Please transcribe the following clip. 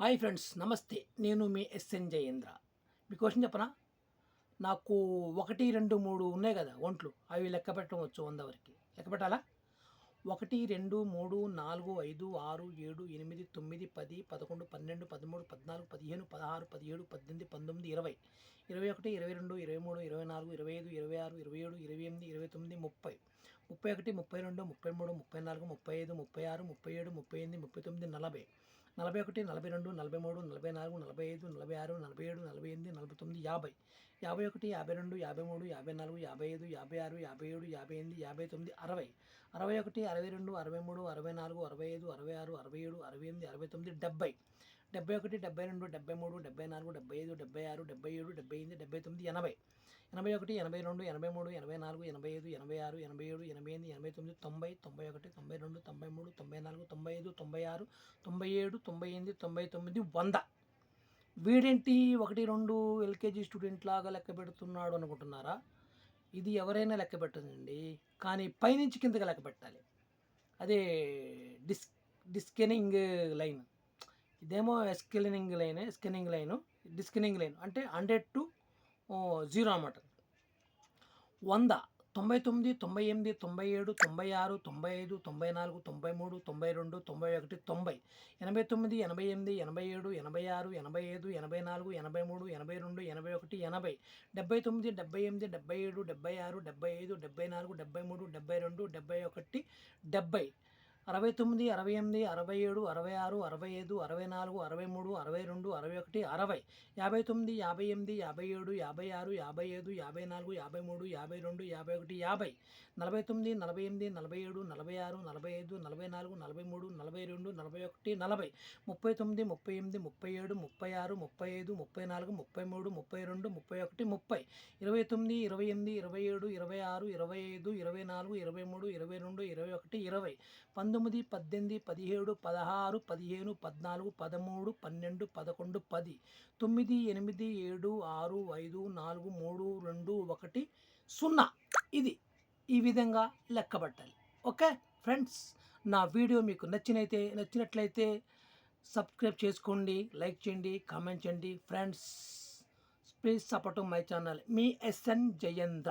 Hi friends, నమస్తే. నేను మీ SN Jayendra. మీ question చెప్పనా? నాకు 1, 2, 3 ఉన్నాయి కదా ఒంట్లు, అవి లెక్క పెట్టడం వచ్చు 100 వరకు. లెక్క పెట్టాలా? 1, 2, 3, 4, 5, 6, 7, 8, 9, 10, 11, 12, 13, 14, 15, 16, 17, 18, 19, 20, 21, 22, 23, 24, 25, 26, 27, 28, 29, 30, 31, 32, 33, 34, 35, 36, 37, 38, 39, 40, 41, 42, 43, 44, 45, 46, 47, 48, 49, 50, 51, 52, 53, 54, 55, 56, 57, 58, 59, 60, 61, 62, 63, 64, 65, 66, 67, 68, 69, 70, 71, 72, 73, 74, 75, 76, 77, 78, 79, 80, 81, 82, 83, 84, 85, 86, 87, 88, 89, 90, 91, 92, 93, 94, 95, 96, 97, 98, 99, 100. వీడేంటి 1, 2 ఎల్కేజీ స్టూడెంట్ లాగా లెక్క పెడుతున్నాడు అనుకుంటున్నారా? ఇది ఎవరైనా లెక్క పెట్టదండి, కానీ పైనుంచి కిందకి లెక్క పెట్టాలి. అదే డిస్కెనింగ్ లైన్. ఇదేమో స్కెనింగ్ లైను. డిస్కెనింగ్ లైన్ అంటే 100 to 0 అన్నమాట. 100, 99, 98, 97, 96, 95, 94, 93, 92, 91, 90, 89, 88, 87, 86, 85, 84, 83, 82, 81, 80, 79, 78, 77, 76, 75, 74, 73, 72, 71, 70, 69, 68, 67, 66, 65, 64, 63, 62, 61, 60, 59, 58, 57, 56, 55, 54, 53, 52, 51, 50, 49, 48, 47, 46, 45, 44, 43, 42, 41, 40, 39, 38, 37, 36, 35, 34, 33, 32, 31, 30, 29, 28, 27, 26, 25, 24, 23, 22, 21, 20, 19, 18, 17, 16, 15, 14, 13, 12, 11, 10, 9, 8, 7, 6, 5, 4, 3, 2, 1, 0. ఇది ఈ విధంగా లెక్కబట్టాలి. ఓకే ఫ్రెండ్స్, నా వీడియో మీకు నచ్చినట్లయితే సబ్స్క్రైబ్ చేసుకోండి, లైక్ చేయండి, కామెంట్ చేయండి. Friends, please support my channel. మీ ఎస్ఎన్ జయేంద్ర.